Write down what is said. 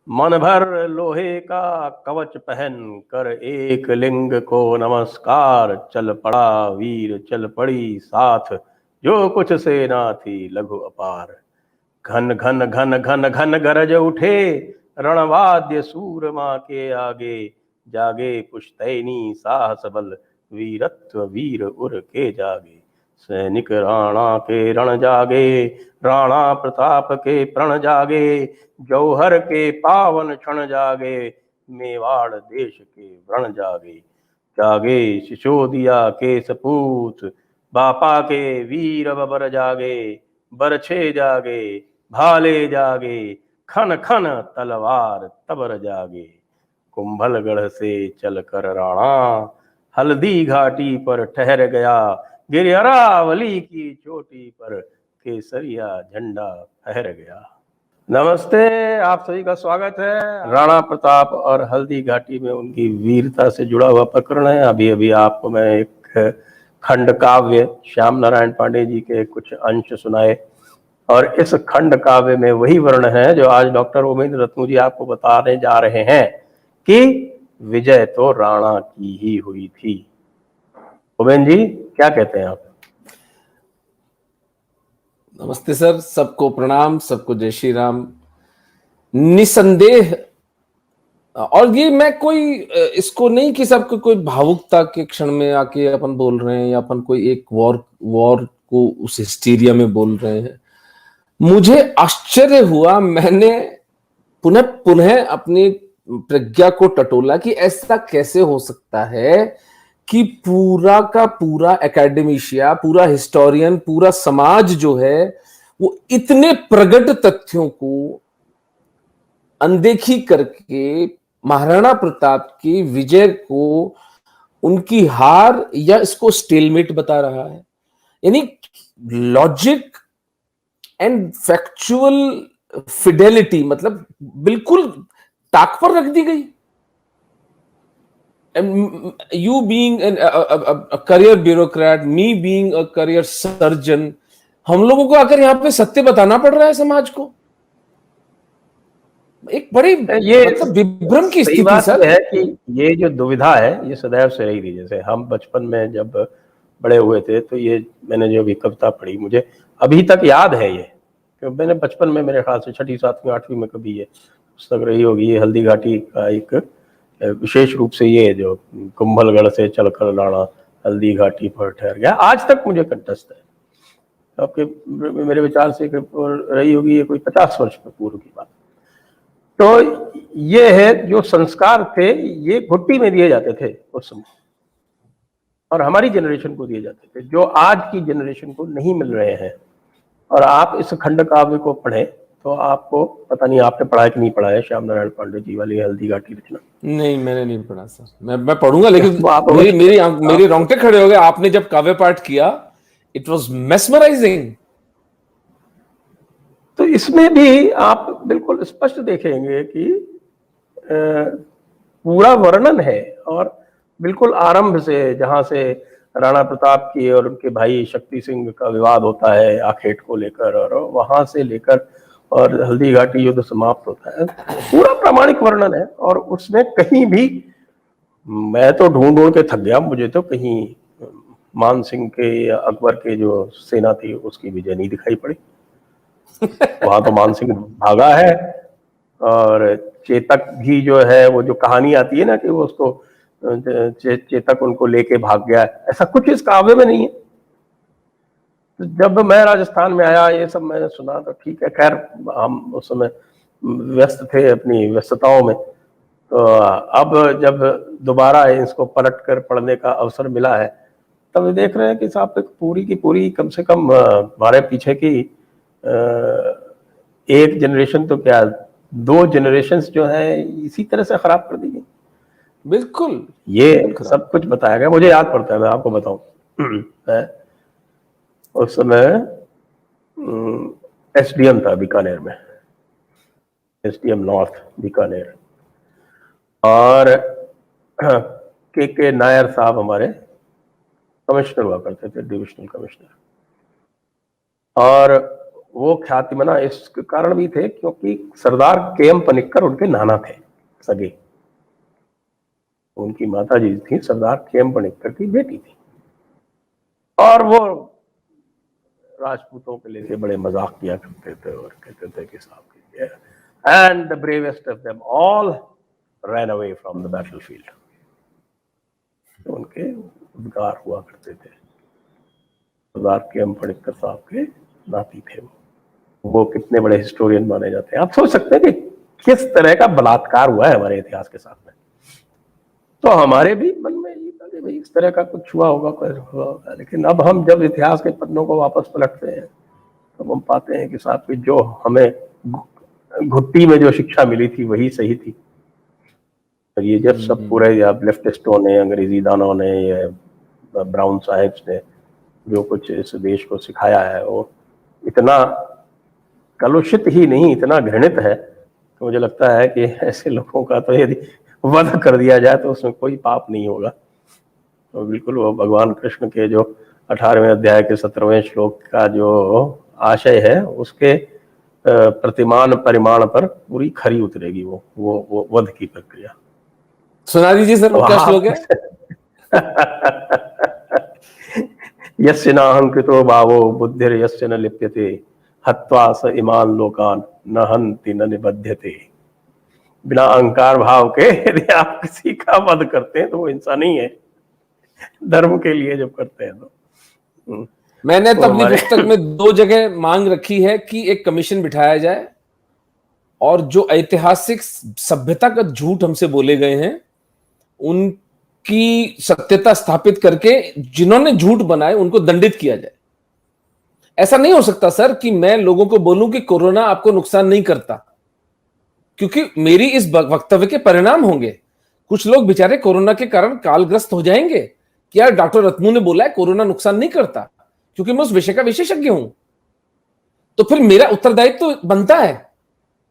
मन भर लोहे का कवच पहन कर एक लिंग को नमस्कार। चल पड़ा वीर चल पड़ी साथ, जो कुछ सेना थी लघु अपार। घन घन घन घन घन गरज उठे, रणवाद्य सूरमा के आगे। जागे पुश्तैनी साहस बल, वीरत्व वीर उर के जागे। सैनिक राणा के रण जागे, राणा प्रताप के प्रण जागे। जौहर के पावन क्षण जागे, मेवाड़ देश के व्रण जागे। जागे सिसोदिया के सपूत, बापा के वीर बबर जागे। बरछे जागे भाले जागे, खन खन तलवार तबर जागे। कुंभलगढ़ से चलकर राणा, हल्दी घाटी पर ठहर गया। गिर अरावली की चोटी पर, केसरिया झंडा फहर गया। नमस्ते, आप सभी का स्वागत है। राणा प्रताप और हल्दी घाटी में उनकी वीरता से जुड़ा हुआ प्रकरण है। अभी अभी आपको मैं एक खंड काव्य श्याम नारायण पांडे जी के कुछ अंश सुनाए, और इस खंड काव्य में वही वर्ण है जो आज डॉक्टर उमेंद्र रत्नू जी आपको बताने जा रहे हैं कि विजय तो राणा की ही हुई थी। उमेंद्र जी, क्या कहते हैं आप? नमस्ते सर, सबको प्रणाम, सबको जय श्री राम। निसंदेह, और ये मैं कोई इसको नहीं कि सबको कोई भावुकता के क्षण में आके अपन बोल रहे हैं या अपन कोई एक वॉर को उस हिस्टीरिया में बोल रहे हैं। मुझे आश्चर्य हुआ, मैंने पुनः पुनः अपनी प्रज्ञा को टटोला कि ऐसा कैसे हो सकता है कि पूरा का पूरा एकेडमिशिया, पूरा हिस्टोरियन, पूरा समाज जो है वो इतने प्रगट तथ्यों को अनदेखी करके महाराणा प्रताप की विजय को उनकी हार या इसको स्टेलमेट बता रहा है। यानी लॉजिक एंड फैक्चुअल फिडेलिटी, मतलब बिल्कुल ताक पर रख दी गई। You being a career bureaucrat, me being a career surgeon, हम लोगों को आकर यहाँ पे सत्य बताना पड़ रहा है समाज को। एक बड़ी ये मतलब विभ्रम की सही स्थिति बात सर है कि ये जो दुविधा है ये सदैव से रही थी। जैसे हम बचपन में जब बड़े हुए थे तो ये मैंने जो भी कविता पढ़ी, मुझे अभी तक याद है ये, क्योंकि मैंने बचपन में मेरे ख्याल से 6ठी 7वीं 8वीं में कभी ये पुस्तक रही होगी। ये हल्दी घाटी का एक विशेष रूप से ये जो कुंभलगढ़ से चलकर राणा हल्दी घाटी पर ठहर गया, आज तक मुझे कंठस्थ है। आपके मेरे विचार से रही होगी ये कोई 50 वर्ष पूर्व की बात। तो ये है जो संस्कार थे, ये घुट्टी में दिए जाते थे उस समय, और हमारी जनरेशन को दिए जाते थे, जो आज की जनरेशन को नहीं मिल रहे हैं। और आप इस खंड काव्य को पढ़ें तो आपको पता नहीं आपने पढ़ा है कि नहीं पढ़ा है श्याम नारायण पांडे जी वाली हल्दी घाटी रचना। नहीं, मैंने नहीं पढ़ा सर। मैं पढ़ूंगा, लेकिन आप मेरे रोंगटे खड़े हो गए आपने जब काव्य पाठ किया। It was mesmerising. तो इसमें भी आप बिल्कुल स्पष्ट देखेंगे कि पूरा वर्णन है, और बिल्कुल आरंभ से, जहां से राणा प्रताप की और उनके भाई शक्ति सिंह का विवाद होता है आखेट को लेकर, और वहां से लेकर और हल्दी घाटी युद्ध समाप्त होता है, पूरा प्रामाणिक वर्णन है। और उसमें कहीं भी, मैं तो ढूंढ ढूंढ के थक गया, मुझे तो कहीं मान सिंह के या अकबर के जो सेना थी उसकी विजय नहीं दिखाई पड़ी। वहां तो मान सिंह भागा है, और चेतक भी जो है, वो जो कहानी आती है ना कि वो उसको चेतक उनको लेके भाग गया, ऐसा कुछ इस काव्य में नहीं है। तो जब मैं राजस्थान में आया ये सब मैंने सुना तो ठीक है, खैर हम उस समय व्यस्त थे अपनी व्यस्तताओं में। तो अब जब दोबारा इसको पलट कर पढ़ने का अवसर मिला है, तब देख रहे हैं कि साहब पूरी की पूरी, कम से कम हमारे पीछे की एक जनरेशन तो क्या, 2 जनरेशन्स जो है इसी तरह से खराब कर दी गई। बिल्कुल, ये सब कुछ बताया गया, मुझे याद पड़ता है, मैं आपको बताऊं। उस समय एसडीएम था बीकानेर में, एसडीएम नॉर्थ बीकानेर, और के नायर साहब हमारे कमिश्नर हुआ करते थे, डिविजनल कमिश्नर। और वो ख्याति मना इस कारण भी थे क्योंकि सरदार के.एम. पनिक्कर उनके नाना थे सगे। उनकी माता जी थी सरदार के.एम. पनिक्कर की बेटी थी, और वो राजपूतों के लिए बड़े मजाक किया करते थे और कहते थे कि साहब कीजिए, and the bravest of them all ran away from the battlefield. उनके उद्गार हुआ करते थे। सरदार के.एम. पनिक्कर साहब के नाती थे वो कितने बड़े हिस्टोरियन माने जाते हैं। आप सोच सकते हैं कि किस तरह का बलात्कार हुआ है हमारे इतिहास के साथ में। तो हमारे भी मन में ये था कि भाई इस तरह का कुछ हुआ होगा, कुछ हुआ होगा, लेकिन अब हम जब इतिहास के पन्नों को वापस पलटते हैं तो हम पाते हैं कि साथ में जो हमें घुट्टी में जो शिक्षा मिली थी वही सही थी। और ये जब सब पूरे या लेफ्टिस्टों ने, अंग्रेजी दानों ने, या ब्राउन साहिब्स ने जो कुछ इस देश को सिखाया है वो इतना कलुषित ही नहीं, इतना घृणित है तो मुझे लगता है कि ऐसे लोगों का तो यदि वध कर दिया जाए तो उसमें कोई पाप नहीं होगा। तो बिल्कुल वो भगवान कृष्ण के जो 18वें अध्याय के 17वें श्लोक का जो आशय है उसके प्रतिमान परिमाण पर पूरी खरी उतरेगी वो वध की प्रक्रिया। सुना दीजिए सर, वो क्या श्लोक है? यस्य नाहंकृतो भावो बुद्धिर यस्य न लिप्यते हत्वा स इमान लोकान न हन्ति न निबध्यते। बिना अहंकार भाव के यदि आप किसी का वध करते हैं तो वो इंसान नहीं है, धर्म के लिए जब करते हैं तो। मैंने तो अपनी पुस्तक में 2 जगह मांग रखी है कि एक कमीशन बिठाया जाए और जो ऐतिहासिक सभ्यता का झूठ हमसे बोले गए हैं उनकी सत्यता स्थापित करके जिन्होंने झूठ बनाए उनको दंडित किया जाए। ऐसा नहीं हो सकता सर कि मैं लोगों को बोलूं कि कोरोना आपको नुकसान नहीं करता, क्योंकि मेरी इस वक्तव्य के परिणाम होंगे। कुछ लोग बेचारे कोरोना के कारण कालग्रस्त हो जाएंगे कि यार डॉक्टर रत्नू ने बोला है कोरोना नुकसान नहीं करता, क्योंकि मैं उस विषय का विशेषज्ञ हूं। तो फिर मेरा उत्तरदायित्व तो बनता है